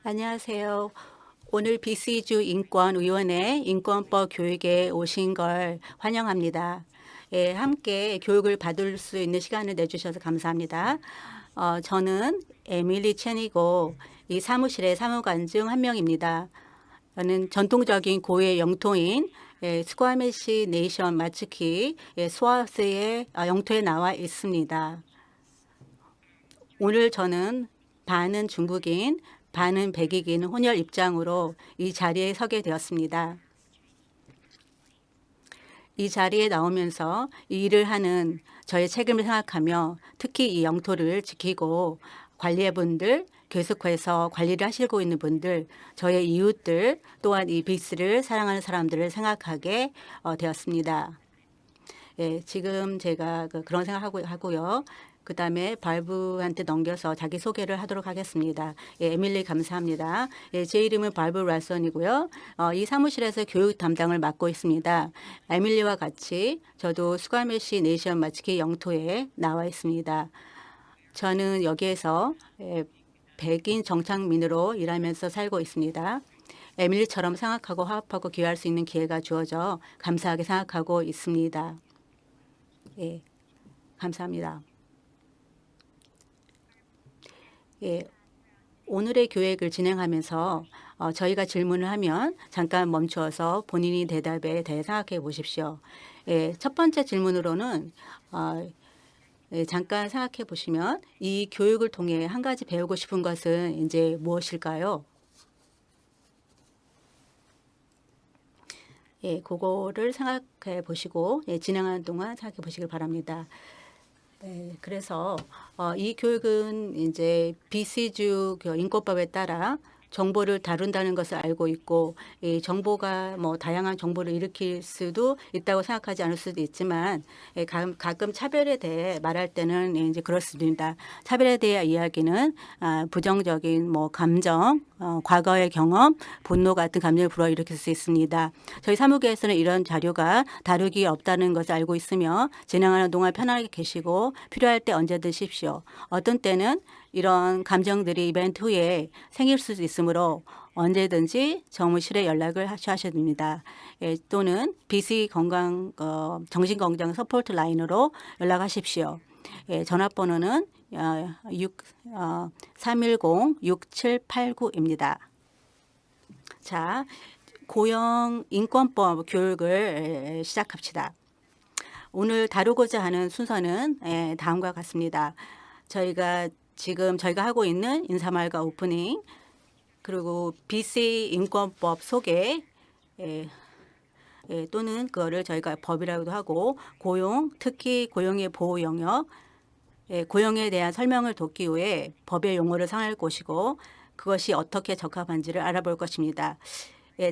안녕하세요. 오늘 BC주 인권위원회 인권법 교육에 오신 걸 환영합니다. 예, 함께 교육을 받을 수 있는 시간을 내주셔서 감사합니다. 저는 에밀리 첸이고 이 사무실의 사무관 중 한 명입니다. 저는 전통적인 고유의 영토인 스쿼메시 네이션 마츠키 스와스의 영토에 나와 있습니다. 오늘 저는 반은 중국인, 반은 백익인 혼혈 입장으로 이 자리에 서게 되었습니다. 이 자리에 나오면서 이 일을 하는 저의 책임을 생각하며 특히 이 영토를 지키고 관리해분들, 계속해서 관리를 하시고 있는 분들, 저의 이웃들, 또한 이 비스를 사랑하는 사람들을 생각하게 되었습니다. 예, 지금 제가 그런 생각을 하고요. 그다음에 발브한테 넘겨서 자기소개를 하도록 하겠습니다. 예, 에밀리 감사합니다. 예, 제 이름은 발브 랄선이고요. 이 사무실에서 교육 담당을 맡고 있습니다. 에밀리와 같이 저도 스과메시 네이션 마츠키 영토에 나와 있습니다. 저는 여기에서 백인 정착민으로 일하면서 살고 있습니다. 에밀리처럼 생각하고 화합하고 기여할 수 있는 기회가 주어져 감사하게 생각하고 있습니다. 예, 감사합니다. 예, 오늘의 교육을 진행하면서 저희가 질문을 하면 잠깐 멈추어서 본인이 대답에 대해 생각해 보십시오. 예, 첫 번째 질문으로는 잠깐 생각해 보시면 이 교육을 통해 한 가지 배우고 싶은 것은 이제 무엇일까요? 예, 그거를 생각해 보시고 진행하는 동안 생각해 보시길 바랍니다. 네, 그래서 이 교육은 이제 BC주 인권법에 따라 정보를 다룬다는 것을 알고 있고 이 정보가 뭐 다양한 정보를 일으킬 수도 있다고 생각하지 않을 수도 있지만 가끔 차별에 대해 말할 때는 이제 그렇습니다. 차별에 대한 이야기는 부정적인 뭐 감정, 과거의 경험, 분노 같은 감정을 불어일으킬 수 있습니다. 저희 사무계에서는 이런 자료가 다루기 없다는 것을 알고 있으며 진행하는 동안 편하게 계시고 필요할 때 언제든 십시오. 어떤 때는 이런 감정들이 이벤트 후에 생길 수도 있으므로 언제든지 정무실에 연락을 하셔야 됩니다. 예, 또는 BC 건강 정신건강 서포트 라인으로 연락하십시오. 예, 전화번호는 310-6789입니다. 자, 고용 인권법 교육을 시작합시다. 오늘 다루고자 하는 순서는 다음과 같습니다. 저희가 하고 있는 인사말과 오프닝, 그리고 BC 인권법 소개, 또는 그거를 저희가 법이라고도 하고 고용, 특히 고용의 보호 영역, 고용에 대한 설명을 돕기 위해 법의 용어를 사용할 것이고 그것이 어떻게 적합한지를 알아볼 것입니다.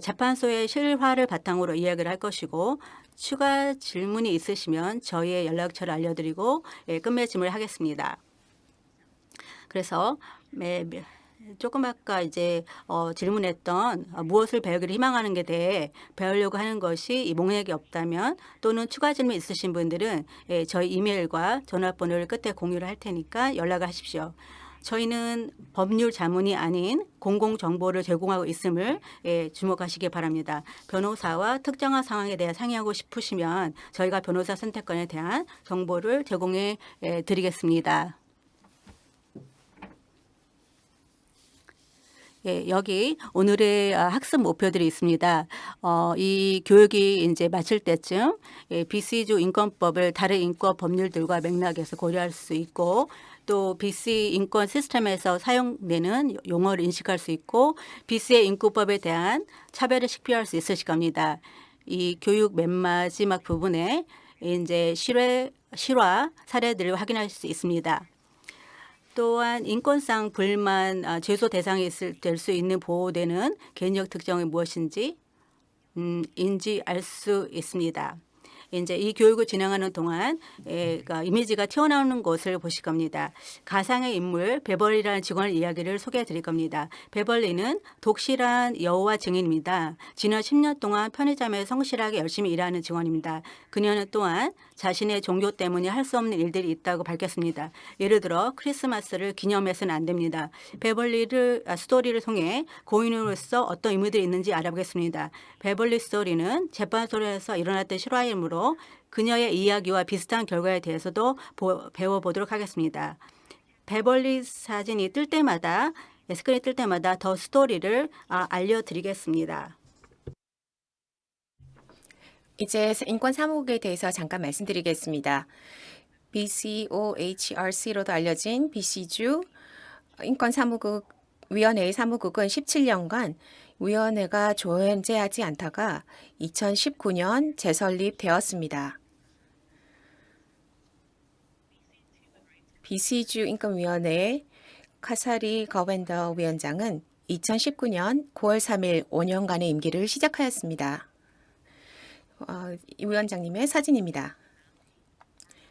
재판소의 실화를 바탕으로 이야기를 할 것이고 추가 질문이 있으시면 저희의 연락처를 알려드리고 끝맺음을 하겠습니다. 그래서 조금 아까 이제 질문했던 무엇을 배우기를 희망하는 게 대해 배우려고 하는 것이 이 목록이 없다면 또는 추가 질문 있으신 분들은 저희 이메일과 전화번호를 끝에 공유를 할 테니까 연락을 하십시오. 저희는 법률 자문이 아닌 공공정보를 제공하고 있음을 주목하시기 바랍니다. 변호사와 특정한 상황에 대해 상의하고 싶으시면 저희가 변호사 선택권에 대한 정보를 제공해 드리겠습니다. 예, 여기 오늘의 학습 목표들이 있습니다. 이 교육이 이제 마칠 때쯤 BC주 인권법을 다른 인권 법률들과 맥락에서 고려할 수 있고 또 BC 인권 시스템에서 사용되는 용어를 인식할 수 있고 BC의 인권법에 대한 차별을 식별할 수 있으실 겁니다. 이 교육 맨 마지막 부분에 이제 실화 사례들을 확인할 수 있습니다. 또한 인권상 불만 제소 대상이 될 수 있는 보호되는 개인적 특성이 무엇인지 인지할 수 있습니다. 이제 이 교육을 진행하는 동안 이미지가 튀어나오는 것을 보실 겁니다. 가상의 인물 베벌리라는 직원의 이야기를 소개해 드릴 겁니다. 베벌리는 독실한 여호와 증인입니다. 지난 10년 동안 편의점에 성실하게 열심히 일하는 직원입니다. 그녀는 또한 자신의 종교 때문에 할 수 없는 일들이 있다고 밝혔습니다. 예를 들어 크리스마스를 기념해서는 안 됩니다. 베벌리를 스토리를 통해 고인으로서 어떤 의무들이 있는지 알아보겠습니다. 베벌리 스토리는 재판소에서 일어났던 실화이므로 그녀의 이야기와 비슷한 결과에 대해서도 배워보도록 하겠습니다. 베벌리 사진이 뜰 때마다 스크린이 뜰 때마다 더 스토리를 알려드리겠습니다. 이제 인권 사무국에 대해서 잠깐 말씀드리겠습니다. BCOHRC로도 알려진 BC주 인권사무국 위원회의 사무국은 17년간 위원회가 존재하지 않다가 2019년 재설립되었습니다. BC주 인권위원회의 카사리 거벤더 위원장은 2019년 9월 3일 5년간의 임기를 시작하였습니다. 이 위원장님의 사진입니다.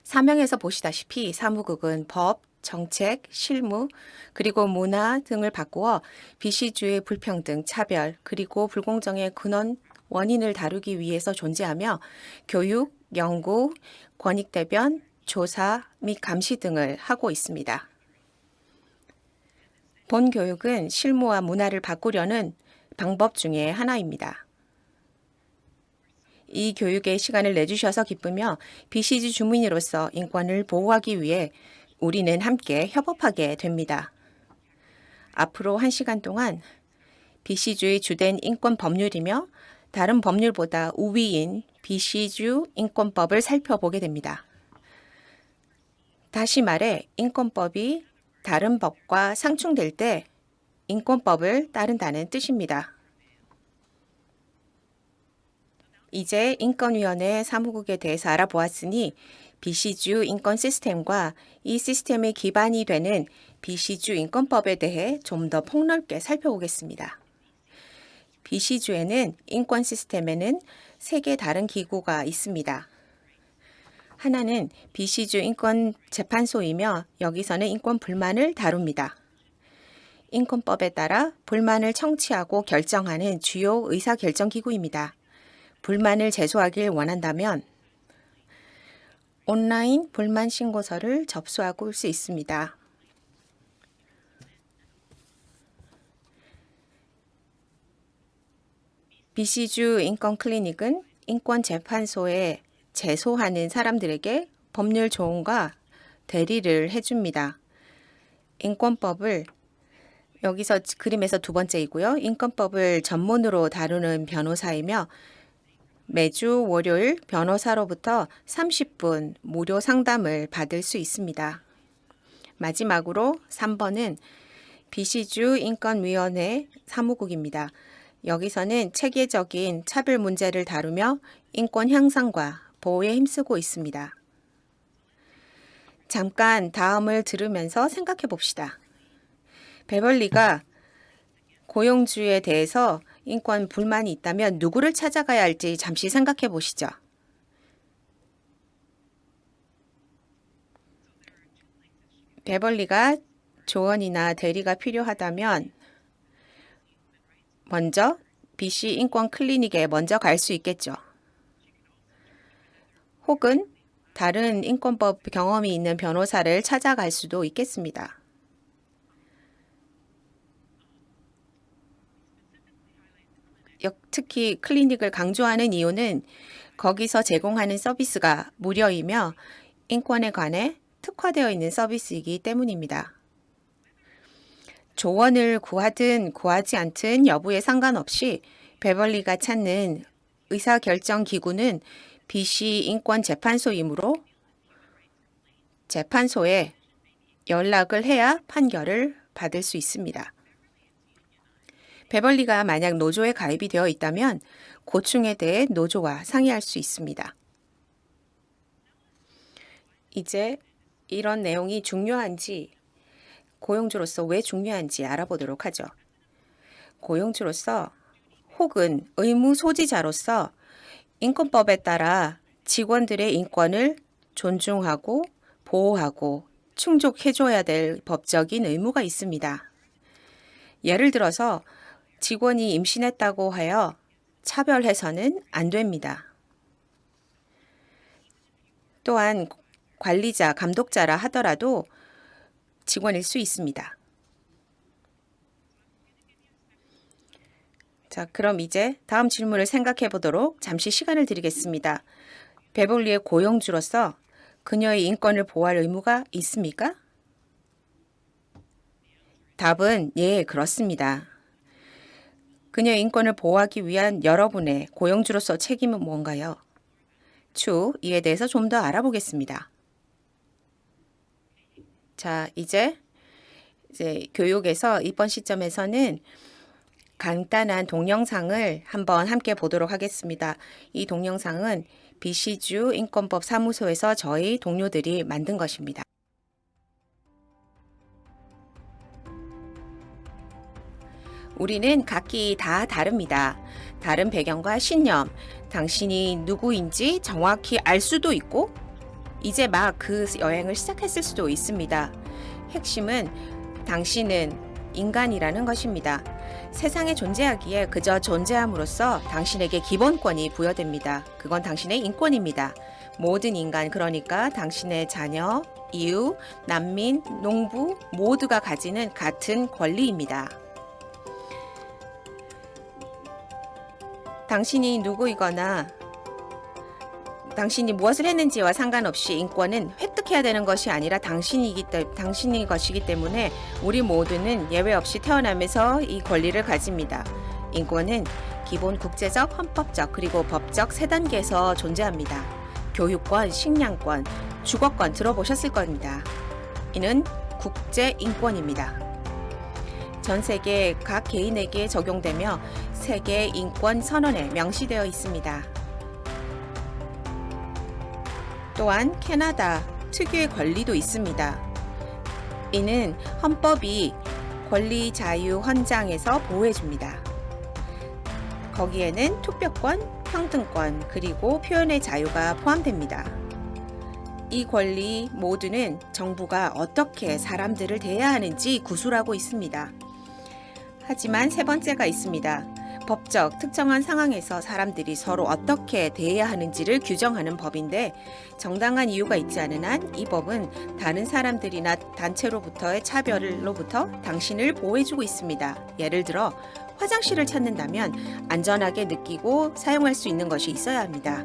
사명에서 보시다시피 사무국은 법, 정책, 실무, 그리고 문화 등을 바꾸어 BC주의 불평등, 차별, 그리고 불공정의 근원 원인을 다루기 위해서 존재하며 교육, 연구, 권익대변, 조사 및 감시 등을 하고 있습니다. 본 교육은 실무와 문화를 바꾸려는 방법 중에 하나입니다. 이 교육에 시간을 내주셔서 기쁘며 BC주 주민으로서 인권을 보호하기 위해 우리는 함께 협업하게 됩니다. 앞으로 1시간 동안 BC주의 주된 인권 법률이며 다른 법률보다 우위인 BC주 인권법을 살펴보게 됩니다. 다시 말해 인권법이 다른 법과 상충될 때 인권법을 따른다는 뜻입니다. 이제 인권위원회 사무국에 대해서 알아보았으니 BC주 인권 시스템과 이 시스템의 기반이 되는 BC주 인권법에 대해 좀 더 폭넓게 살펴보겠습니다. BC주에는 인권 시스템에는 3개 다른 기구가 있습니다. 하나는 BC주 인권재판소이며 여기서는 인권 불만을 다룹니다. 인권법에 따라 불만을 청취하고 결정하는 주요 의사결정기구입니다. 불만을 제소하길 원한다면 온라인 불만 신고서를 접수하고 올 수 있습니다. BC주 인권 클리닉은 인권재판소에 제소하는 사람들에게 법률 조언과 대리를 해줍니다. 인권법을 여기서 그림에서 2번째이고요. 인권법을 전문으로 다루는 변호사이며 매주 월요일 변호사로부터 30분 무료 상담을 받을 수 있습니다. 마지막으로 3번은 BC주 인권위원회 사무국입니다. 여기서는 체계적인 차별 문제를 다루며 인권 향상과 보호에 힘쓰고 있습니다. 잠깐 다음을 들으면서 생각해 봅시다. 베벌리가 고용주에 대해서 인권 불만이 있다면 누구를 찾아가야 할지 잠시 생각해 보시죠. 베벌리가 조언이나 대리가 필요하다면 먼저 BC 인권 클리닉에 먼저 갈 수 있겠죠. 혹은 다른 인권법 경험이 있는 변호사를 찾아갈 수도 있겠습니다. 특히 클리닉을 강조하는 이유는 거기서 제공하는 서비스가 무료이며 인권에 관해 특화되어 있는 서비스이기 때문입니다. 조언을 구하든 구하지 않든 여부에 상관없이 베벌리가 찾는 의사결정 기구는 BC 인권재판소이므로 재판소에 연락을 해야 판결을 받을 수 있습니다. 베벌리가 만약 노조에 가입이 되어 있다면 고충에 대해 노조와 상의할 수 있습니다. 이제 이런 내용이 중요한지, 고용주로서 왜 중요한지 알아보도록 하죠. 고용주로서 혹은 의무 소지자로서 인권법에 따라 직원들의 인권을 존중하고 보호하고 충족해줘야 될 법적인 의무가 있습니다. 예를 들어서 직원이 임신했다고 하여 차별해서는 안 됩니다. 또한 관리자, 감독자라 하더라도 직원일 수 있습니다. 자, 그럼 이제 다음 질문을 생각해 보도록 잠시 시간을 드리겠습니다. 베벌리의 고용주로서 그녀의 인권을 보호할 의무가 있습니까? 답은 예, 그렇습니다. 그녀의 인권을 보호하기 위한 여러분의 고용주로서 책임은 뭔가요? 추, 이에 대해서 좀 더 알아보겠습니다. 자, 이제 교육에서 이번 시점에서는 간단한 동영상을 한번 함께 보도록 하겠습니다. 이 동영상은 BC주 인권법 사무소에서 저희 동료들이 만든 것입니다. 우리는 각기 다 다릅니다. 다른 배경과 신념, 당신이 누구인지 정확히 알 수도 있고, 이제 막 그 여행을 시작했을 수도 있습니다. 핵심은 당신은 인간이라는 것입니다. 세상에 존재하기에 그저 존재함으로써 당신에게 기본권이 부여됩니다. 그건 당신의 인권입니다. 모든 인간, 그러니까 당신의 자녀, 이웃, 난민, 농부 모두가 가지는 같은 권리입니다. 당신이 누구이거나 당신이 무엇을 했는지와 상관없이 인권은 획득해야 되는 것이 아니라 당신이 것이기 때문에 우리 모두는 예외 없이 태어나면서 이 권리를 가집니다. 인권은 기본 국제적, 헌법적, 그리고 법적 세 단계에서 존재합니다. 교육권, 식량권, 주거권 들어보셨을 겁니다. 이는 국제 인권입니다. 전 세계 각 개인에게 적용되며 세계 인권 선언에 명시되어 있습니다. 또한 캐나다 특유의 권리도 있습니다. 이는 헌법이 권리 자유 헌장에서 보호해줍니다. 거기에는 투표권, 평등권, 그리고 표현의 자유가 포함됩니다. 이 권리 모두는 정부가 어떻게 사람들을 대해야 하는지 구술하고 있습니다. 하지만 세 번째가 있습니다. 법적 특정한 상황에서 사람들이 서로 어떻게 대해야 하는지를 규정하는 법인데 정당한 이유가 있지 않은 한 이 법은 다른 사람들이나 단체로부터의 차별로부터 당신을 보호해주고 있습니다. 예를 들어 화장실을 찾는다면 안전하게 느끼고 사용할 수 있는 것이 있어야 합니다.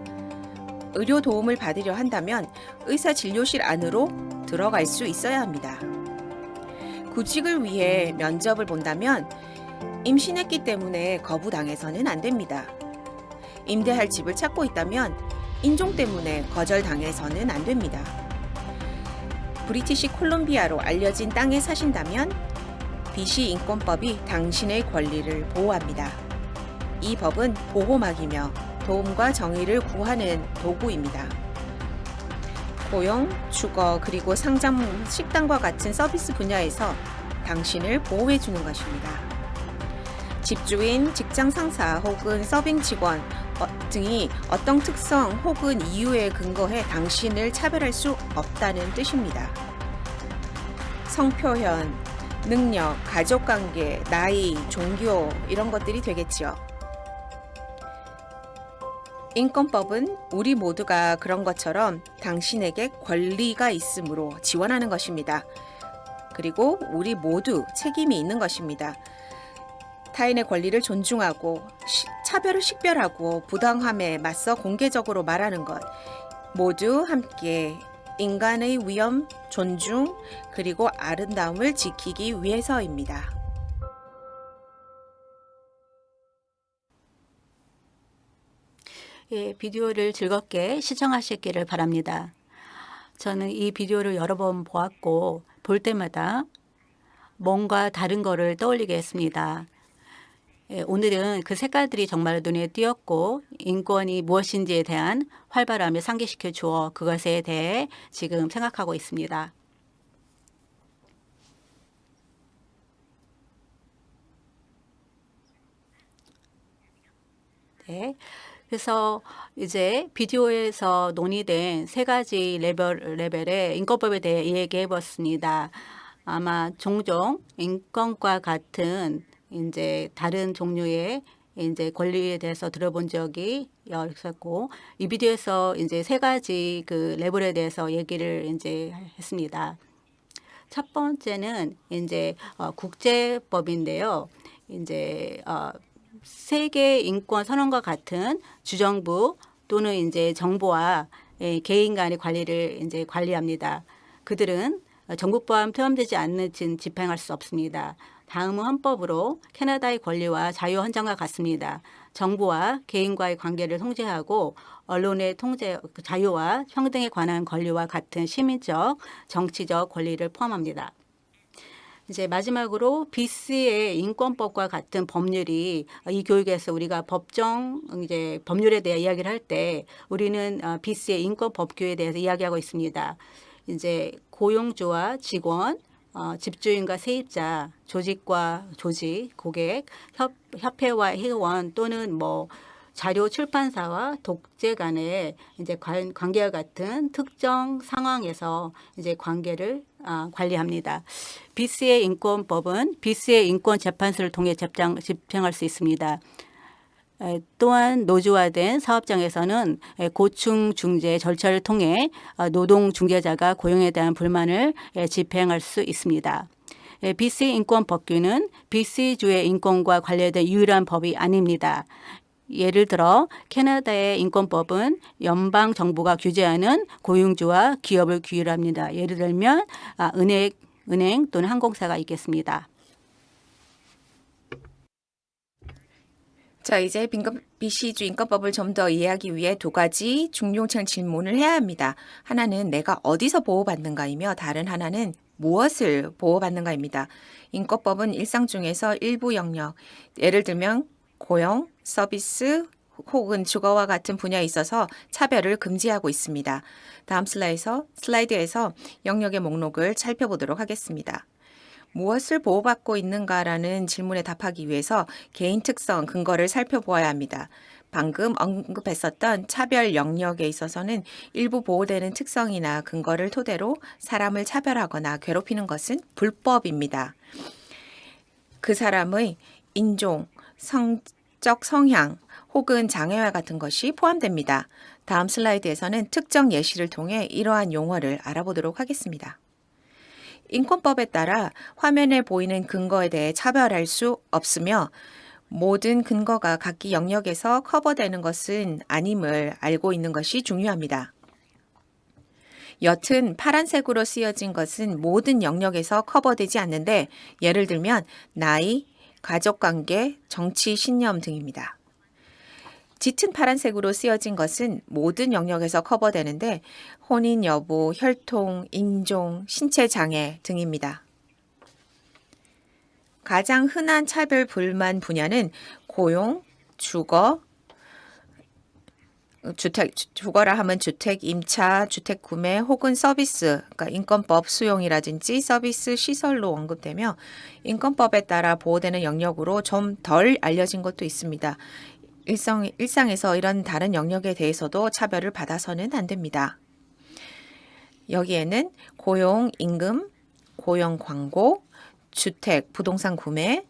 의료 도움을 받으려 한다면 의사 진료실 안으로 들어갈 수 있어야 합니다. 구직을 위해 면접을 본다면 임신했기 때문에 거부당해서는 안 됩니다. 임대할 집을 찾고 있다면 인종 때문에 거절당해서는 안 됩니다. 브리티시 콜롬비아로 알려진 땅에 사신다면 BC 인권법이 당신의 권리를 보호합니다. 이 법은 보호막이며 도움과 정의를 구하는 도구입니다. 고용, 주거, 그리고 상점, 식당과 같은 서비스 분야에서 당신을 보호해 주는 것입니다. 집주인, 직장 상사 혹은 서빙 직원 등이 어떤 특성 혹은 이유에 근거해 당신을 차별할 수 없다는 뜻입니다. 성표현, 능력, 가족관계, 나이, 종교 이런 것들이 되겠지요. 인권법은 우리 모두가 그런 것처럼 당신에게 권리가 있으므로 지원하는 것입니다. 그리고 우리 모두 책임이 있는 것입니다. 타인의 권리를 존중하고 차별을 식별하고 부당함에 맞서 공개적으로 말하는 것 모두 함께 인간의 위험, 존중, 그리고 아름다움을 지키기 위해서입니다. 예, 비디오를 즐겁게 시청하셨기를 바랍니다. 저는 이 비디오를 여러 번 보았고 볼 때마다 뭔가 다른 거를 떠올리게 했습니다. 예, 오늘은 그 색깔들이 정말 눈에 띄었고 인권이 무엇인지에 대한 활발함을 상기시켜 주어 그것에 대해 지금 생각하고 있습니다. 네. 그래서 이제 비디오에서 논의된 세 가지 레벨의 인권법에 대해 이야기해 봤습니다. 아마 종종 인권과 같은 이제 다른 종류의 이제 권리에 대해서 들어본 적이 있었고 이 비디오에서 이제 세 가지 그 레벨에 대해서 얘기를 이제 했습니다. 첫 번째는 이제 국제법인데요. 이제 세계 인권 선언과 같은 주정부 또는 이제 정부와 개인 간의 관리를 이제 관리합니다. 그들은 정부법 포함되지 않는 집행할 수 없습니다. 다음은 헌법으로 캐나다의 권리와 자유 헌장과 같습니다. 정부와 개인과의 관계를 통제하고 언론의 통제, 자유와 평등에 관한 권리와 같은 시민적, 정치적 권리를 포함합니다. 이제 마지막으로 BC의 인권법과 같은 법률이 이 교육에서 우리가 이제 법률에 대해 이야기를 할 때 우리는 BC의 인권법규에 대해서 이야기하고 있습니다. 이제 고용주와 직원, 집주인과 세입자, 조직과 조직, 고객, 협회와 회원 또는 뭐 자료 출판사와 독재 간의 이제 관계와 같은 특정 상황에서 이제 관계를 관리합니다. BC의 인권법은 BC의 인권 재판소를 통해 집행할 수 있습니다. 또한 노조화된 사업장에서는 고충 중재 절차를 통해 노동 중재자가 고용에 대한 불만을 집행할 수 있습니다. BC 인권 법규는 BC주의 인권과 관련된 유일한 법이 아닙니다. 예를 들어 캐나다의 인권법은 연방 정부가 규제하는 고용주와 기업을 규율합니다. 예를 들면 은행 또는 항공사가 있겠습니다. 자, 이제 BC주 인권법을 좀 더 이해하기 위해 두 가지 중요한 질문을 해야 합니다. 하나는 내가 어디서 보호받는가이며 다른 하나는 무엇을 보호받는가입니다. 인권법은 일상 중에서 일부 영역, 예를 들면 고용, 서비스 혹은 주거와 같은 분야에 있어서 차별을 금지하고 있습니다. 다음 슬라이드에서 영역의 목록을 살펴보도록 하겠습니다. 무엇을 보호받고 있는가라는 질문에 답하기 위해서 개인 특성, 근거를 살펴보아야 합니다. 방금 언급했었던 차별 영역에 있어서는 일부 보호되는 특성이나 근거를 토대로 사람을 차별하거나 괴롭히는 것은 불법입니다. 그 사람의 인종, 성적 성향 혹은 장애와 같은 것이 포함됩니다. 다음 슬라이드에서는 특정 예시를 통해 이러한 용어를 알아보도록 하겠습니다. 인권법에 따라 화면에 보이는 근거에 대해 차별할 수 없으며 모든 근거가 각기 영역에서 커버되는 것은 아님을 알고 있는 것이 중요합니다. 옅은 파란색으로 쓰여진 것은 모든 영역에서 커버되지 않는데 예를 들면 나이, 가족관계, 정치 신념 등입니다. 짙은 파란색으로 쓰여진 것은 모든 영역에서 커버되는데 혼인 여부, 혈통, 인종, 신체 장애 등입니다. 가장 흔한 차별 불만 분야는 고용, 주거라 하면 주택, 임차, 주택 구매 혹은 서비스, 그러니까 인권법 수용이라든지 서비스 시설로 언급되며 인권법에 따라 보호되는 영역으로 좀 덜 알려진 것도 있습니다. 일상에서 이런 다른 영역에 대해서도 차별을 받아서는 안 됩니다. 여기에는 고용, 임금, 고용 광고, 주택, 부동산 구매,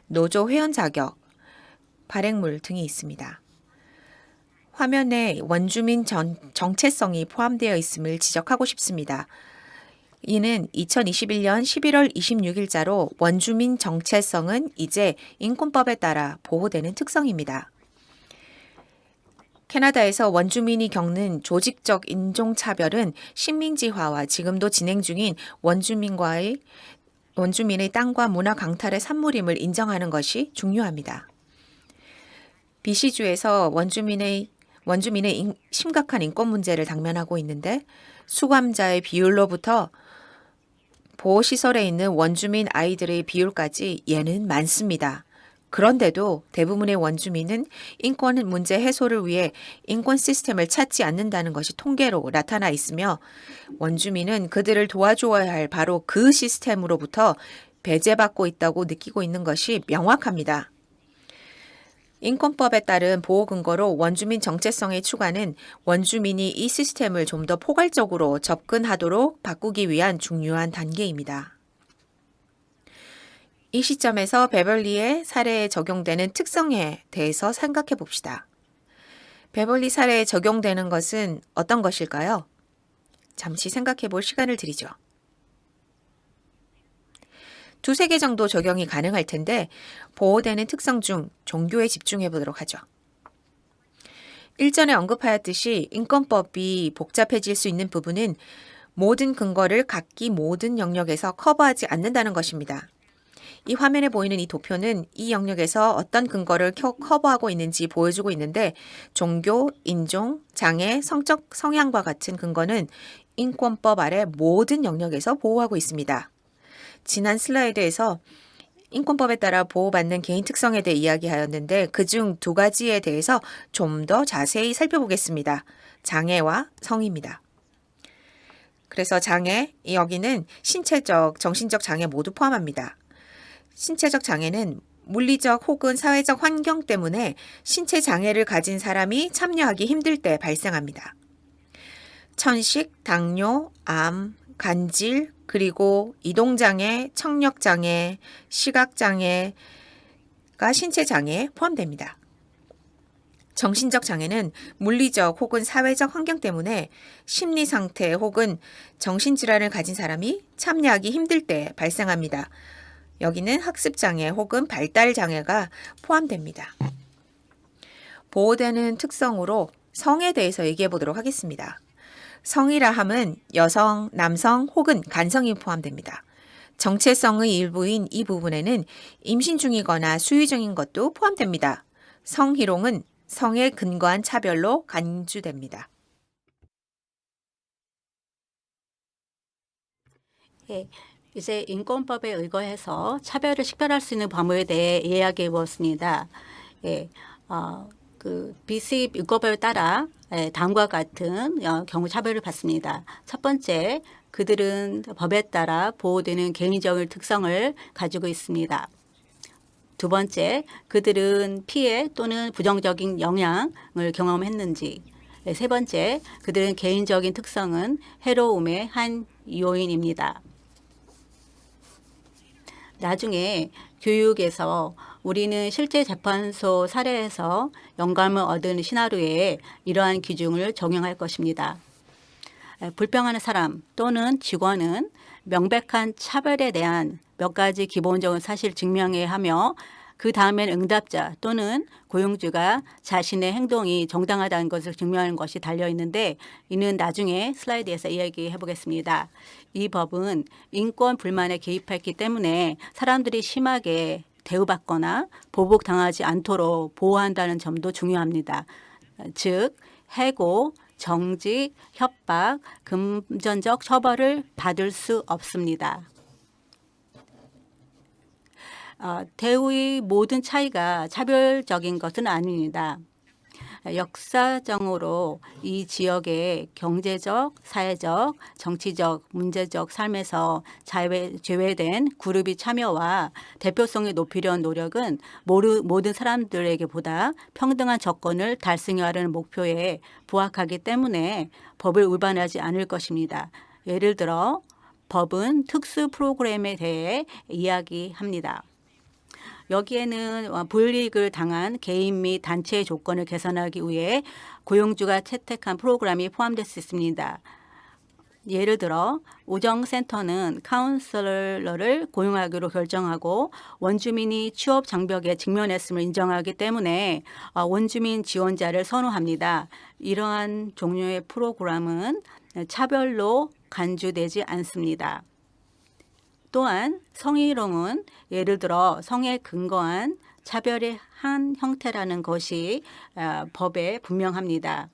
노조 회원 자격, 발행물 등이 있습니다. 화면에 원주민 정체성이 포함되어 있음을 지적하고 싶습니다. 이는 2021년 11월 26일자로 원주민 정체성은 이제 인권법에 따라 보호되는 특성입니다. 캐나다에서 원주민이 겪는 조직적 인종차별은 식민지화와 지금도 진행 중인 원주민의 땅과 문화 강탈의 산물임을 인정하는 것이 중요합니다. BC주에서 원주민의 심각한 인권 문제를 당면하고 있는데 수감자의 비율로부터 보호시설에 있는 원주민 아이들의 비율까지 예는 많습니다. 그런데도 대부분의 원주민은 인권 문제 해소를 위해 인권 시스템을 찾지 않는다는 것이 통계로 나타나 있으며 원주민은 그들을 도와줘야 할 바로 그 시스템으로부터 배제받고 있다고 느끼고 있는 것이 명확합니다. 인권법에 따른 보호 근거로 원주민 정체성의 추가는 원주민이 이 시스템을 좀 더 포괄적으로 접근하도록 바꾸기 위한 중요한 단계입니다. 이 시점에서 베벌리의 사례에 적용되는 특성에 대해서 생각해 봅시다. 베벌리 사례에 적용되는 것은 어떤 것일까요? 잠시 생각해 볼 시간을 드리죠. 두세 개 정도 적용이 가능할 텐데 보호되는 특성 중 종교에 집중해 보도록 하죠. 일전에 언급하였듯이 인권법이 복잡해질 수 있는 부분은 모든 근거를 각기 모든 영역에서 커버하지 않는다는 것입니다. 이 화면에 보이는 이 도표는 이 영역에서 어떤 근거를 커버하고 있는지 보여주고 있는데 종교, 인종, 장애, 성적 성향과 같은 근거는 인권법 아래 모든 영역에서 보호하고 있습니다. 지난 슬라이드에서 인권법에 따라 보호받는 개인 특성에 대해 이야기하였는데 그중 두 가지에 대해서 좀 더 자세히 살펴보겠습니다. 장애와 성입니다. 그래서 장애, 여기는 신체적, 정신적 장애 모두 포함합니다. 신체적 장애는 물리적 혹은 사회적 환경 때문에 신체 장애를 가진 사람이 참여하기 힘들 때 발생합니다. 천식, 당뇨, 암, 간질, 그리고 이동장애, 청력장애, 시각장애가 신체 장애에 포함됩니다. 정신적 장애는 물리적 혹은 사회적 환경 때문에 심리 상태 혹은 정신질환을 가진 사람이 참여하기 힘들 때 발생합니다. 여기는 학습장애 혹은 발달장애가 포함됩니다. 보호되는 특성으로 성에 대해서 얘기해 보도록 하겠습니다. 성이라 함은 여성, 남성 혹은 간성이 포함됩니다. 정체성의 일부인 이 부분에는 임신 중이거나 수유 중인 것도 포함됩니다. 성희롱은 성에 근거한 차별로 간주됩니다. 예, 이제 인권법에 의거해서 차별을 식별할 수 있는 방법에 대해 이야기해 보았습니다. 예, 그 BC 인권법에 따라 다음과 같은 경우 차별을 받습니다. 첫 번째, 그들은 법에 따라 보호되는 개인적인 특성을 가지고 있습니다. 두 번째, 그들은 피해 또는 부정적인 영향을 경험했는지. 세 번째, 그들은 개인적인 특성은 해로움의 한 요인입니다. 나중에 교육에서 우리는 실제 재판소 사례에서 영감을 얻은 시나리오에 이러한 기준을 적용할 것입니다. 불평하는 사람 또는 직원은 명백한 차별에 대한 몇 가지 기본적인 사실을 증명해야 하며 그 다음엔 응답자 또는 고용주가 자신의 행동이 정당하다는 것을 증명하는 것이 달려있는데 이는 나중에 슬라이드에서 이야기해 보겠습니다. 이 법은 인권 불만에 개입했기 때문에 사람들이 심하게 대우받거나 보복당하지 않도록 보호한다는 점도 중요합니다. 즉 해고, 정직, 협박, 금전적 처벌을 받을 수 없습니다. 대우의 모든 차이가 차별적인 것은 아닙니다. 역사적으로 이 지역의 경제적, 사회적, 정치적, 문제적 삶에서 제외된 그룹이 참여와 대표성을 높이려는 노력은 모든 사람들에게보다 평등한 조건을 달성하려는 목표에 부합하기 때문에 법을 위반하지 않을 것입니다. 예를 들어 법은 특수 프로그램에 대해 이야기합니다. 여기에는 불이익을 당한 개인 및 단체의 조건을 개선하기 위해 고용주가 채택한 프로그램이 포함될 수 있습니다. 예를 들어 우정센터는 카운슬러를 고용하기로 결정하고 원주민이 취업 장벽에 직면했음을 인정하기 때문에 원주민 지원자를 선호합니다. 이러한 종류의 프로그램은 차별로 간주되지 않습니다. 또한 성희롱은 예를 들어 성에 근거한 차별의 한 형태라는 것이 법에 분명합니다.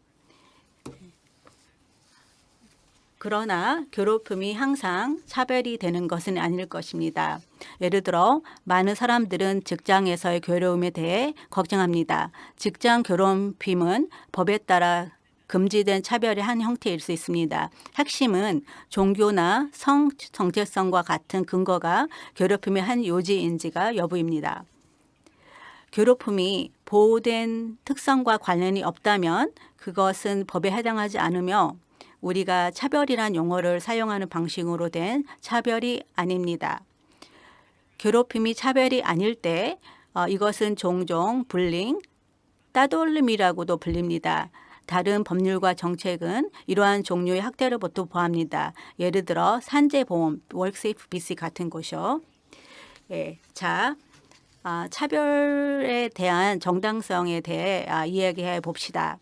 그러나 괴롭힘이 항상 차별이 되는 것은 아닐 것입니다. 예를 들어 많은 사람들은 직장에서의 괴로움에 대해 걱정합니다. 직장 괴롭힘은 법에 따라 금지된 차별의 한 형태일 수 있습니다. 핵심은 종교나 성 정체성과 같은 근거가 괴롭힘의 한 요지인지가 여부입니다. 괴롭힘이 보호된 특성과 관련이 없다면 그것은 법에 해당하지 않으며 우리가 차별이란 용어를 사용하는 방식으로 된 차별이 아닙니다. 괴롭힘이 차별이 아닐 때 이것은 종종 불링, 따돌림이라고도 불립니다. 다른 법률과 정책은 이러한 종류의 학대를 보통 보합니다. 예를 들어 산재보험, 월세이프 BC 같은 곳이요. 예, 자, 차별에 대한 정당성에 대해 이야기해 봅시다.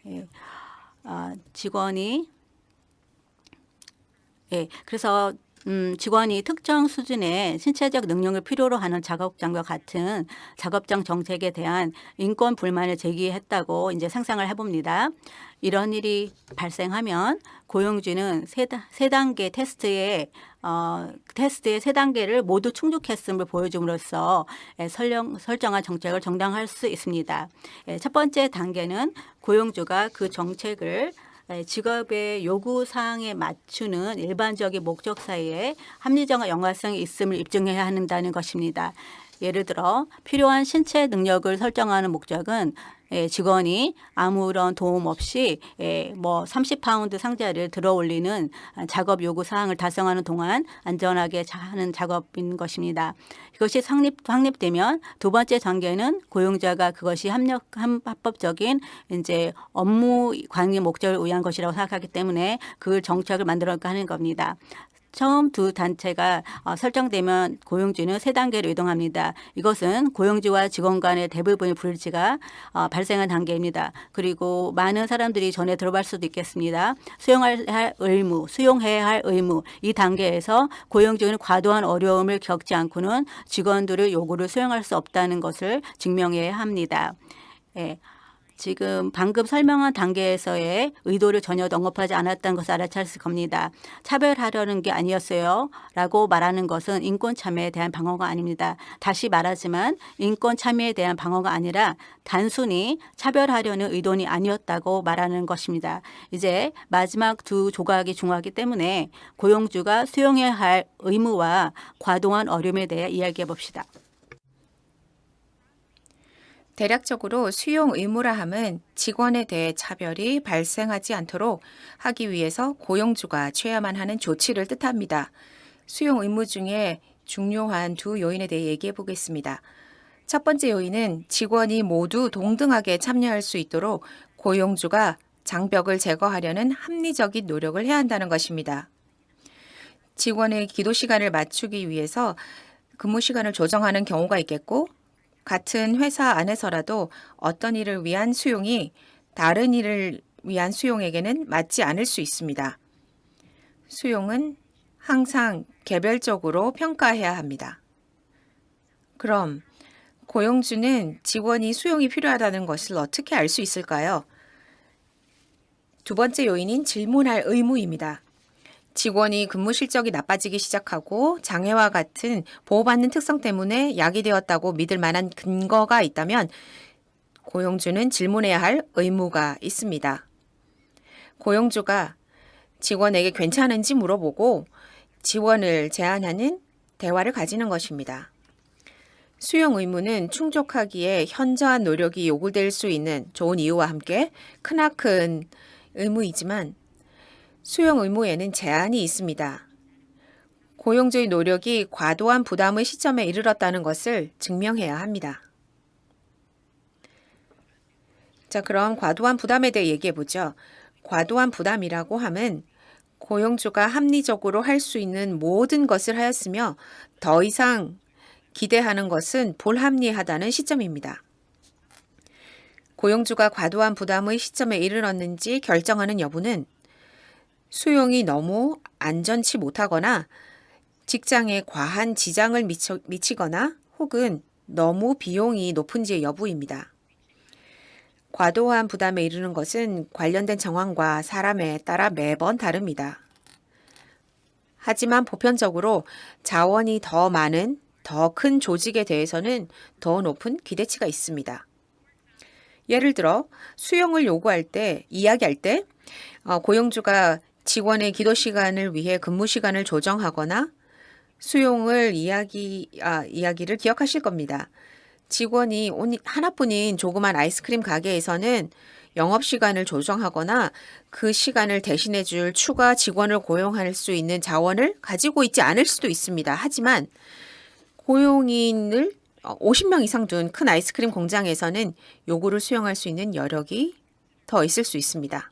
예, 직원이 그래서 직원이 특정 수준의 신체적 능력을 필요로 하는 작업장과 같은 작업장 정책에 대한 인권 불만을 제기했다고 이제 상상을 해봅니다. 이런 일이 발생하면 고용주는 세 단계 테스트의 세 단계를 모두 충족했음을 보여줌으로써 설정한 정책을 정당화할 수 있습니다. 첫 번째 단계는 고용주가 그 정책을 직업의 요구 사항에 맞추는 일반적인 목적 사이에 합리적인 연관성이 있음을 입증해야 한다는 것입니다. 예를 들어 필요한 신체 능력을 설정하는 목적은 직원이 아무런 도움 없이 30파운드 상자를 들어 올리는 작업 요구 사항을 달성하는 동안 안전하게 하는 작업인 것입니다. 이것이 확립되면 두 번째 단계는 고용자가 그것이 합법적인 이제 업무 관리 목적을 위한 것이라고 생각하기 때문에 그 정책을 만들어가 하는 겁니다. 처음 두 단체가 설정되면 고용주는 세 단계로 이동합니다. 이것은 고용주와 직원 간의 대부분의 불일치가 발생한 단계입니다. 그리고 많은 사람들이 전에 들어볼 수도 있겠습니다. 수용해야 할 의무. 이 단계에서 고용주는 과도한 어려움을 겪지 않고는 직원들의 요구를 수용할 수 없다는 것을 증명해야 합니다. 지금 방금 설명한 단계에서의 의도를 전혀 언급하지 않았다는 것을 알아차렸을 겁니다. 차별하려는 게 아니었어요 라고 말하는 것은 인권 참여에 대한 방어가 아닙니다. 다시 말하지만 인권 참여에 대한 방어가 아니라 단순히 차별하려는 의도는 아니었다고 말하는 것입니다. 이제 마지막 두 조각이 중요하기 때문에 고용주가 수용해야 할 의무와 과도한 어려움에 대해 이야기해 봅시다. 대략적으로 수용 의무라 함은 직원에 대해 차별이 발생하지 않도록 하기 위해서 고용주가 취해야만 하는 조치를 뜻합니다. 수용 의무 중에 중요한 두 요인에 대해 얘기해 보겠습니다. 첫 번째 요인은 직원이 모두 동등하게 참여할 수 있도록 고용주가 장벽을 제거하려는 합리적인 노력을 해야 한다는 것입니다. 직원의 기도 시간을 맞추기 위해서 근무 시간을 조정하는 경우가 있겠고, 같은 회사 안에서라도 어떤 일을 위한 수용이 다른 일을 위한 수용에게는 맞지 않을 수 있습니다. 수용은 항상 개별적으로 평가해야 합니다. 그럼 고용주는 직원이 수용이 필요하다는 것을 어떻게 알 수 있을까요? 두 번째 요인인 질문할 의무입니다. 직원이 근무 실적이 나빠지기 시작하고 장애와 같은 보호받는 특성 때문에 야기되었다고 믿을 만한 근거가 있다면 고용주는 질문해야 할 의무가 있습니다. 고용주가 직원에게 괜찮은지 물어보고 지원을 제안하는 대화를 가지는 것입니다. 수용 의무는 충족하기에 현저한 노력이 요구될 수 있는 좋은 이유와 함께 크나큰 의무이지만 수용 의무에는 제한이 있습니다. 고용주의 노력이 과도한 부담의 시점에 이르렀다는 것을 증명해야 합니다. 자, 그럼 과도한 부담에 대해 얘기해 보죠. 과도한 부담이라고 함은 고용주가 합리적으로 할 수 있는 모든 것을 하였으며 더 이상 기대하는 것은 불합리하다는 시점입니다. 고용주가 과도한 부담의 시점에 이르렀는지 결정하는 여부는 수용이 너무 안전치 못하거나 직장에 과한 지장을 미치거나 혹은 너무 비용이 높은지의 여부입니다. 과도한 부담에 이르는 것은 관련된 정황과 사람에 따라 매번 다릅니다. 하지만 보편적으로 자원이 더 많은, 더 큰 조직에 대해서는 더 높은 기대치가 있습니다. 예를 들어 수용을 이야기할 때 고용주가 직원의 기도 시간을 위해 근무 시간을 조정하거나 수용을 이야기를 기억하실 겁니다. 직원이 하나뿐인 조그만 아이스크림 가게에서는 영업시간을 조정하거나 그 시간을 대신해 줄 추가 직원을 고용할 수 있는 자원을 가지고 있지 않을 수도 있습니다. 하지만 고용인을 50명 이상 둔 큰 아이스크림 공장에서는 요구를 수용할 수 있는 여력이 더 있을 수 있습니다.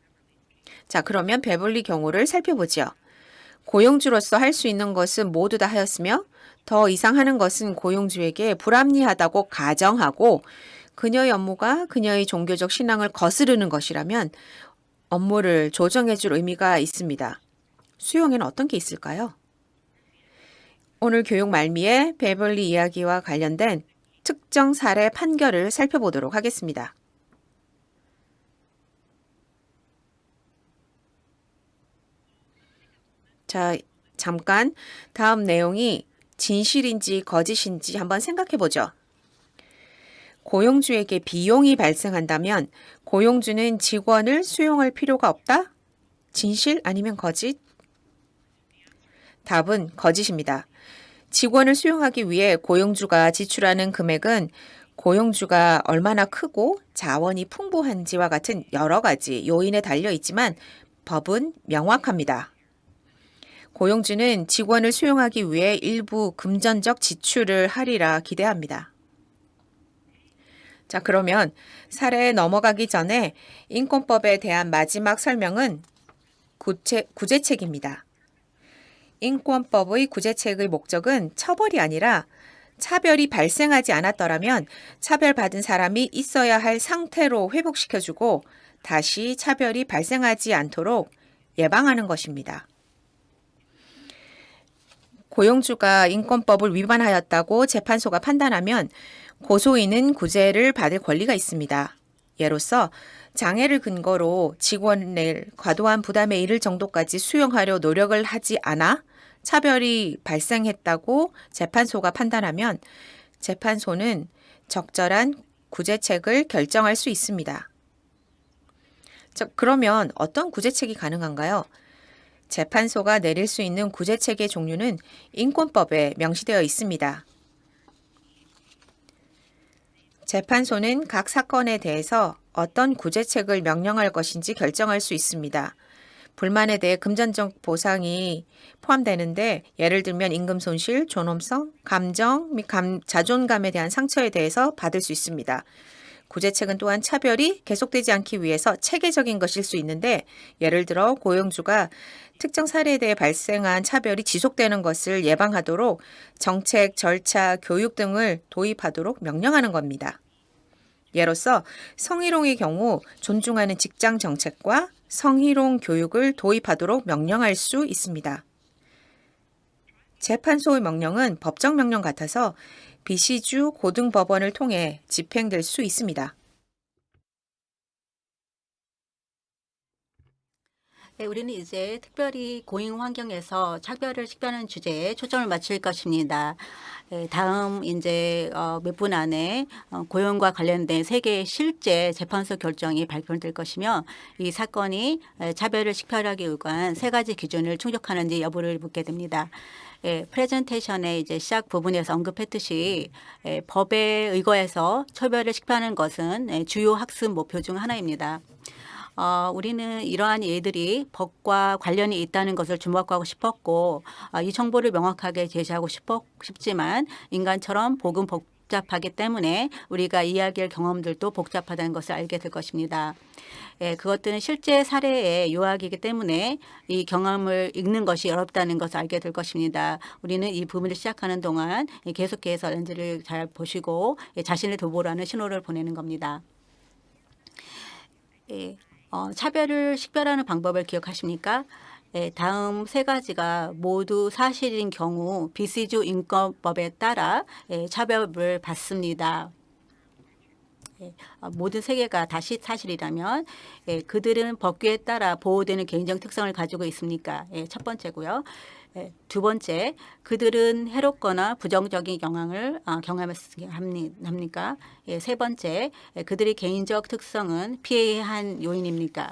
자, 그러면 베벌리 경우를 살펴보죠. 고용주로서 할 수 있는 것은 모두 다 하였으며 더 이상 하는 것은 고용주에게 불합리하다고 가정하고 그녀의 업무가 그녀의 종교적 신앙을 거스르는 것이라면 업무를 조정해 줄 의미가 있습니다. 수용에는 어떤 게 있을까요? 오늘 교육 말미에 베벌리 이야기와 관련된 특정 사례 판결을 살펴보도록 하겠습니다. 자, 잠깐 다음 내용이 진실인지 거짓인지 한번 생각해 보죠. 고용주에게 비용이 발생한다면 고용주는 직원을 수용할 필요가 없다? 진실 아니면 거짓? 답은 거짓입니다. 직원을 수용하기 위해 고용주가 지출하는 금액은 고용주가 얼마나 크고 자원이 풍부한지와 같은 여러 가지 요인에 달려 있지만 법은 명확합니다. 고용주는 직원을 수용하기 위해 일부 금전적 지출을 하리라 기대합니다. 자, 그러면 사례에 넘어가기 전에 인권법에 대한 마지막 설명은 구제책입니다. 인권법의 구제책의 목적은 처벌이 아니라 차별이 발생하지 않았더라면 차별받은 사람이 있어야 할 상태로 회복시켜주고 다시 차별이 발생하지 않도록 예방하는 것입니다. 고용주가 인권법을 위반하였다고 재판소가 판단하면 고소인은 구제를 받을 권리가 있습니다. 예로서 장애를 근거로 직원을 과도한 부담에 이를 정도까지 수용하려 노력을 하지 않아 차별이 발생했다고 재판소가 판단하면 재판소는 적절한 구제책을 결정할 수 있습니다. 자, 그러면 어떤 구제책이 가능한가요? 재판소가 내릴 수 있는 구제책의 종류는 인권법에 명시되어 있습니다. 재판소는 각 사건에 대해서 어떤 구제책을 명령할 것인지 결정할 수 있습니다. 불만에 대해 금전적 보상이 포함되는데 예를 들면 임금 손실, 존엄성, 감정 및 자존감에 대한 상처에 대해서 받을 수 있습니다. 구제책은 또한 차별이 계속되지 않기 위해서 체계적인 것일 수 있는데 예를 들어 고용주가 특정 사례에 대해 발생한 차별이 지속되는 것을 예방하도록 정책, 절차, 교육 등을 도입하도록 명령하는 겁니다. 예로서 성희롱의 경우 존중하는 직장 정책과 성희롱 교육을 도입하도록 명령할 수 있습니다. 재판소의 명령은 법정 명령 같아서 비시주 고등법원을 통해 집행될 수 있습니다. 네, 우리는 이제 특별히 고용 환경에서 차별을 식별하는 주제에 초점을 맞출 것입니다. 다음 이제 몇 분 안에 고용과 관련된 세 개의 실제 재판소 결정이 발표될 것이며 이 사건이 차별을 식별하기 위한 세 가지 기준을 충족하는지 여부를 묻게 됩니다. 프레젠테이션의 이제 시작 부분에서 언급했듯이 법에 의거해서 차별을 식별하는 것은 주요 학습 목표 중 하나입니다. 우리는 이러한 예들이 법과 관련이 있다는 것을 주목하고 싶었고 이 정보를 명확하게 제시하고 싶지만 인간처럼 복은 복잡하기 때문에 우리가 이야기할 경험들도 복잡하다는 것을 알게 될 것입니다. 그것들은 실제 사례의 요약이기 때문에 이 경험을 읽는 것이 어렵다는 것을 알게 될 것입니다. 우리는 이 부분을 시작하는 동안 계속해서 렌즈를 잘 보시고 자신을 돌보라는 신호를 보내는 겁니다. 차별을 식별하는 방법을 기억하십니까? 다음 세 가지가 모두 사실인 경우 비시주 인권법에 따라 차별을 받습니다. 모든 세 개가 다시 사실이라면 그들은 법규에 따라 보호되는 개인적 특성을 가지고 있습니까? 첫 번째고요. 두 번째, 그들은 해롭거나 부정적인 영향을 경험합니까? 세 번째, 그들의 개인적 특성은 피해야 한 요인입니까?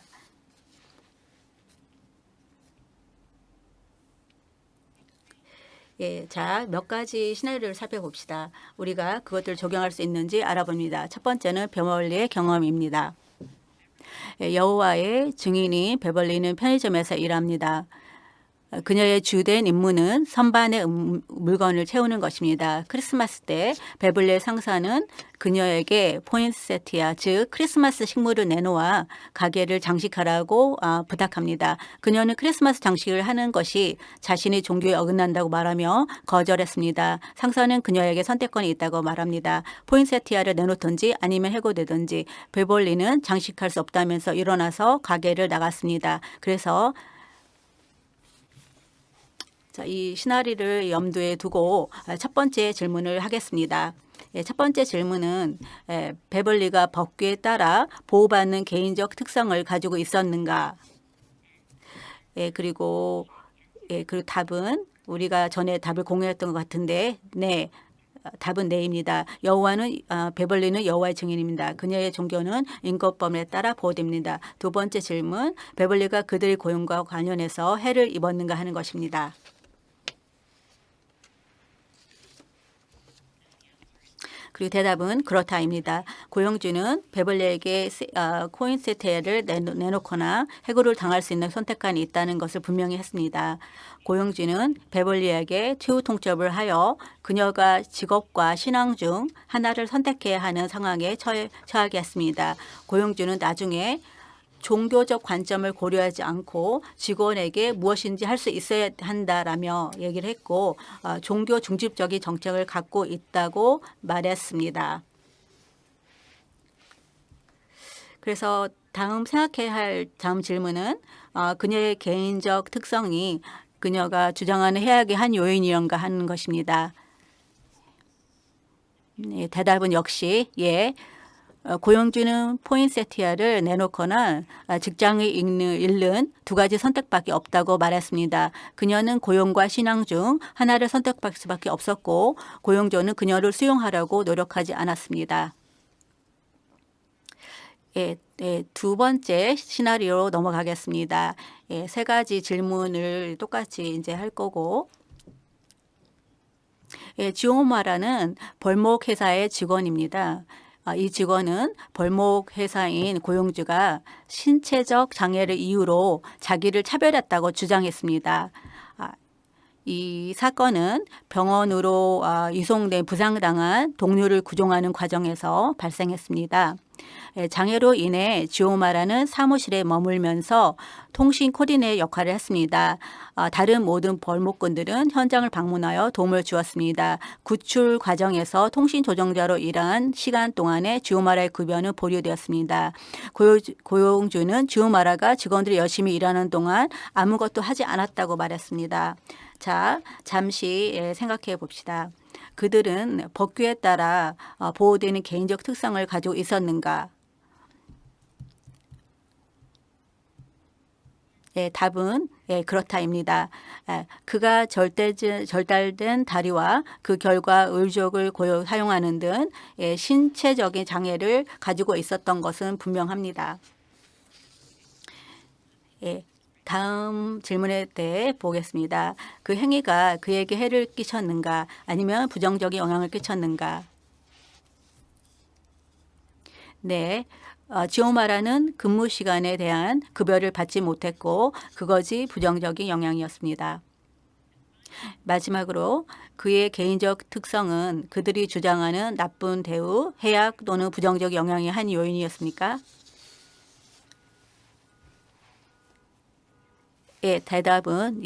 자, 몇 가지 시나리오를 살펴봅시다. 우리가 그것들을 적용할 수 있는지 알아봅니다. 첫 번째는 베벌리의 경험입니다. 여호와의 증인인 베벌리는 편의점에서 일합니다. 그녀의 주된 임무는 선반의 물건을 채우는 것입니다. 크리스마스 때 베블리의 상사는 그녀에게 포인세티아, 즉 크리스마스 식물을 내놓아 가게를 장식하라고 부탁합니다. 그녀는 크리스마스 장식을 하는 것이 자신의 종교에 어긋난다고 말하며 거절했습니다. 상사는 그녀에게 선택권이 있다고 말합니다. 포인세티아를 내놓든지 아니면 해고되든지. 베벌리는 장식할 수 없다면서 일어나서 가게를 나갔습니다. 그래서 자, 이 시나리오를 염두에 두고 첫 번째 질문을 하겠습니다. 첫 번째 질문은 베벌리가 법규에 따라 보호받는 개인적 특성을 가지고 있었는가? 그리고 답은 우리가 전에 답을 공유했던 것 같은데 네. 답은 네입니다. 베벌리는 여호와의 증인입니다. 그녀의 종교는 인권법에 따라 보호됩니다. 두 번째 질문, 베벌리가 그들의 고용과 관련해서 해를 입었는가 하는 것입니다. 그리고 대답은 그렇다입니다. 고용주는 베벌리에게 포인세티아를 내놓거나 해고를 당할 수 있는 선택권이 있다는 것을 분명히 했습니다. 고용주는 베벌리에게 최후 통첩을 하여 그녀가 직업과 신앙 중 하나를 선택해야 하는 상황에 처하게 했습니다. 고용주는 나중에 종교적 관점을 고려하지 않고 직원에게 무엇인지 할 수 있어야 한다라며 얘기를 했고 종교 중립적인 정책을 갖고 있다고 말했습니다. 그래서 생각해야 할 다음 질문은 그녀의 개인적 특성이 그녀가 주장하는 해악의 한 요인이런가 하는 것입니다. 네, 대답은 역시 예. 고용주는 포인세티아를 내놓거나 직장을 잃는 두 가지 선택밖에 없다고 말했습니다. 그녀는 고용과 신앙 중 하나를 선택할 수밖에 없었고 고용주는 그녀를 수용하려고 노력하지 않았습니다. 두 번째 시나리오로 넘어가겠습니다. 세 가지 질문을 똑같이 이제 할 거고 지오마라는 벌목 회사의 직원입니다. 이 직원은 벌목 회사인 고용주가 신체적 장애를 이유로 자기를 차별했다고 주장했습니다. 이 사건은 병원으로 이송된 부상당한 동료를 구종하는 과정에서 발생했습니다. 장애로 인해 지오마라는 사무실에 머물면서 통신 코디네이터 역할을 했습니다. 다른 모든 벌목꾼들은 현장을 방문하여 도움을 주었습니다. 구출 과정에서 통신 조정자로 일한 시간 동안에 지오마라의 급여는 보류되었습니다. 고용주는 지오마라가 직원들이 열심히 일하는 동안 아무것도 하지 않았다고 말했습니다. 자, 잠시 생각해 봅시다. 그들은 법규에 따라 보호되는 개인적 특성을 가지고 있었는가? 답은 그렇다입니다. 그가 절달된 다리와 그 결과 의족을 사용하는 등 신체적인 장애를 가지고 있었던 것은 분명합니다. 다음 질문에 대해 보겠습니다. 그 행위가 그에게 해를 끼쳤는가 아니면 부정적인 영향을 끼쳤는가? 네. 지오마라는 근무 시간에 대한 급여를 받지 못했고 그것이 부정적인 영향이었습니다. 마지막으로 그의 개인적 특성은 그들이 주장하는 나쁜 대우, 해악 또는 부정적 영향의 한 요인이었습니까? 대답은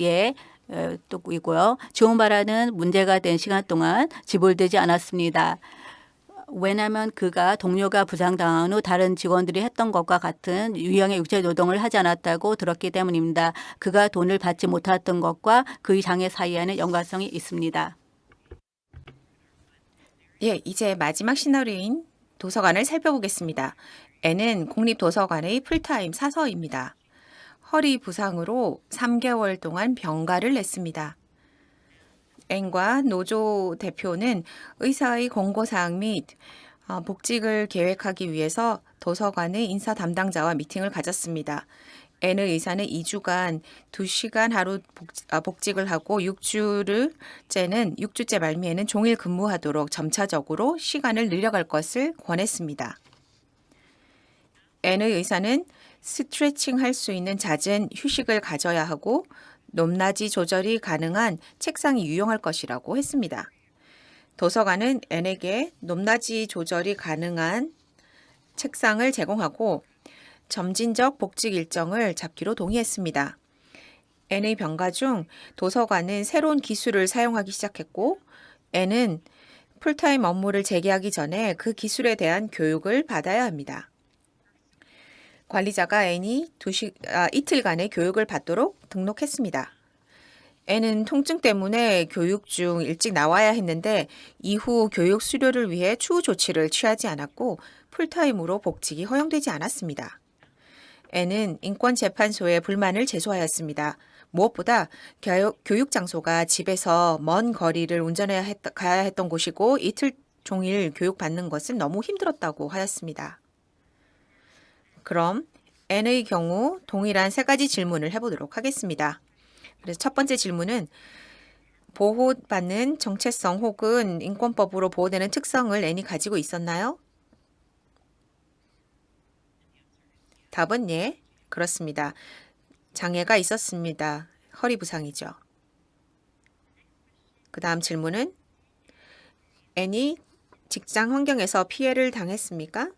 또 이고요. 지오마라는 문제가 된 시간 동안 지불되지 않았습니다. 왜냐하면 그가 동료가 부상당한 후 다른 직원들이 했던 것과 같은 유형의 육체 노동을 하지 않았다고 들었기 때문입니다. 그가 돈을 받지 못했던 것과 그의 장애 사이에는 연관성이 있습니다. 이제 마지막 시나리오인 도서관을 살펴보겠습니다. N은 국립도서관의 풀타임 사서입니다. 허리 부상으로 3개월 동안 병가를 냈습니다. N과 노조 대표는 의사의 권고사항 및 복직을 계획하기 위해서 도서관의 인사 담당자와 미팅을 가졌습니다. N의 의사는 2주간 2시간 하루 복직을 하고 6주째 말미에는 종일 근무하도록 점차적으로 시간을 늘려갈 것을 권했습니다. N의 의사는 스트레칭 할 수 있는 잦은 휴식을 가져야 하고 높낮이 조절이 가능한 책상이 유용할 것이라고 했습니다. 도서관은 N에게 높낮이 조절이 가능한 책상을 제공하고 점진적 복직 일정을 잡기로 동의했습니다. N의 병가 중 도서관은 새로운 기술을 사용하기 시작했고 N은 풀타임 업무를 재개하기 전에 그 기술에 대한 교육을 받아야 합니다. 관리자가 N이 이틀간의 교육을 받도록 등록했습니다. N은 통증 때문에 교육 중 일찍 나와야 했는데 이후 교육 수료를 위해 추후 조치를 취하지 않았고 풀타임으로 복직이 허용되지 않았습니다. N은 인권재판소에 불만을 제소하였습니다. 무엇보다 교육 장소가 집에서 먼 거리를 가야 했던 곳이고 이틀 종일 교육받는 것은 너무 힘들었다고 하였습니다. 그럼 N의 경우 동일한 세 가지 질문을 해보도록 하겠습니다. 그래서 첫 번째 질문은 보호받는 정체성 혹은 인권법으로 보호되는 특성을 N이 가지고 있었나요? 답은 예, 그렇습니다. 장애가 있었습니다. 허리 부상이죠. 그 다음 질문은 N이 직장 환경에서 피해를 당했습니까?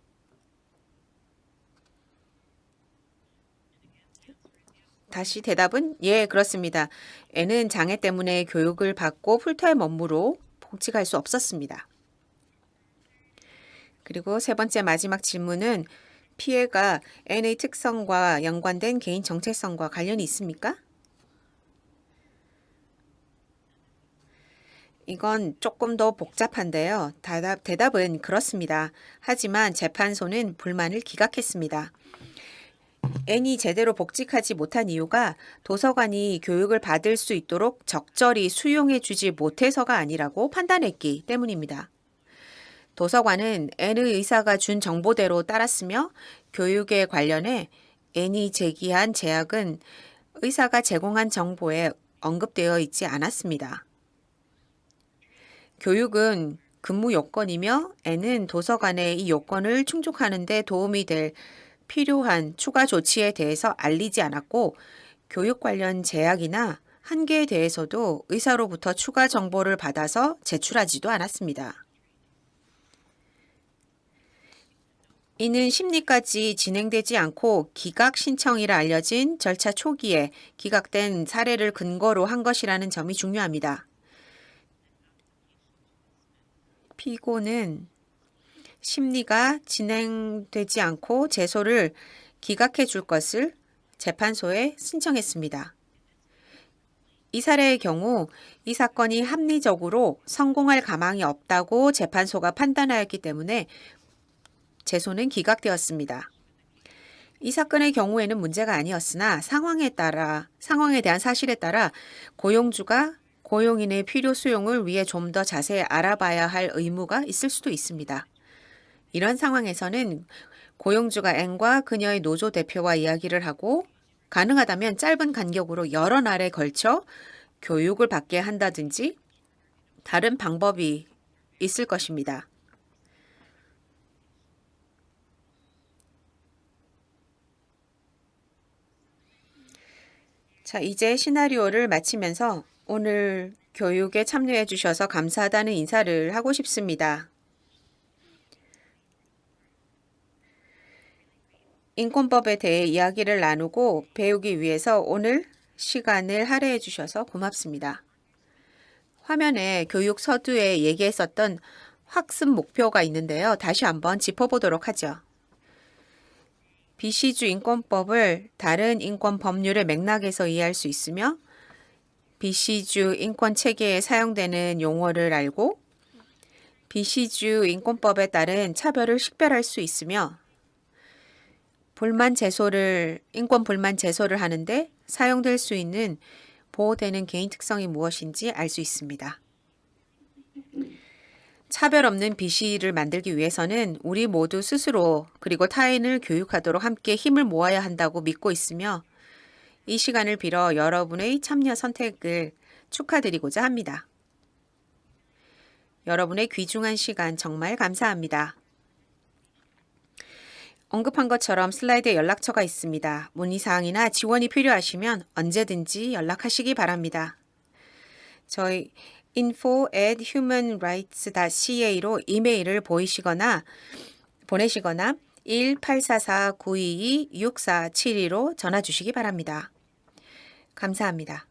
다시 대답은 예, 그렇습니다. N은 장애 때문에 교육을 받고 풀타임 업무로 복직할 수 없었습니다. 그리고 세 번째 마지막 질문은 피해가 N의 특성과 연관된 개인 정체성과 관련이 있습니까? 이건 조금 더 복잡한데요. 대답은 그렇습니다. 하지만 재판소는 불만을 기각했습니다. N이 제대로 복직하지 못한 이유가 도서관이 교육을 받을 수 있도록 적절히 수용해 주지 못해서가 아니라고 판단했기 때문입니다. 도서관은 N의 의사가 준 정보대로 따랐으며 교육에 관련해 N이 제기한 제약은 의사가 제공한 정보에 언급되어 있지 않았습니다. 교육은 근무 요건이며 N은 도서관의 이 요건을 충족하는 데 도움이 될 필요한 추가 조치에 대해서 알리지 않았고 교육 관련 제약이나 한계에 대해서도 의사로부터 추가 정보를 받아서 제출하지도 않았습니다. 이는 심리까지 진행되지 않고 기각 신청이라 알려진 절차 초기에 기각된 사례를 근거로 한 것이라는 점이 중요합니다. 피고는 심리가 진행되지 않고 제소를 기각해 줄 것을 재판소에 신청했습니다. 이 사례의 경우 이 사건이 합리적으로 성공할 가망이 없다고 재판소가 판단하였기 때문에 제소는 기각되었습니다. 이 사건의 경우에는 문제가 아니었으나 상황에 대한 사실에 따라 고용주가 고용인의 필요 수용을 위해 좀 더 자세히 알아봐야 할 의무가 있을 수도 있습니다. 이런 상황에서는 고용주가 N과 그녀의 노조 대표와 이야기를 하고 가능하다면 짧은 간격으로 여러 날에 걸쳐 교육을 받게 한다든지 다른 방법이 있을 것입니다. 자, 이제 시나리오를 마치면서 오늘 교육에 참여해 주셔서 감사하다는 인사를 하고 싶습니다. 인권법에 대해 이야기를 나누고 배우기 위해서 오늘 시간을 할애해 주셔서 고맙습니다. 화면에 교육 서두에 얘기했었던 학습 목표가 있는데요. 다시 한번 짚어보도록 하죠. BC주 인권법을 다른 인권 법률의 맥락에서 이해할 수 있으며 BC주 인권 체계에 사용되는 용어를 알고 BC주 인권법에 따른 차별을 식별할 수 있으며 인권 불만 제소를 하는데 사용될 수 있는 보호되는 개인 특성이 무엇인지 알 수 있습니다. 차별 없는 BC를 만들기 위해서는 우리 모두 스스로 그리고 타인을 교육하도록 함께 힘을 모아야 한다고 믿고 있으며 이 시간을 빌어 여러분의 참여 선택을 축하드리고자 합니다. 여러분의 귀중한 시간 정말 감사합니다. 언급한 것처럼 슬라이드에 연락처가 있습니다. 문의사항이나 지원이 필요하시면 언제든지 연락하시기 바랍니다. 저희 info@humanrights.ca로 이메일을 보내시거나 1-844-922-6472로 전화 주시기 바랍니다. 감사합니다.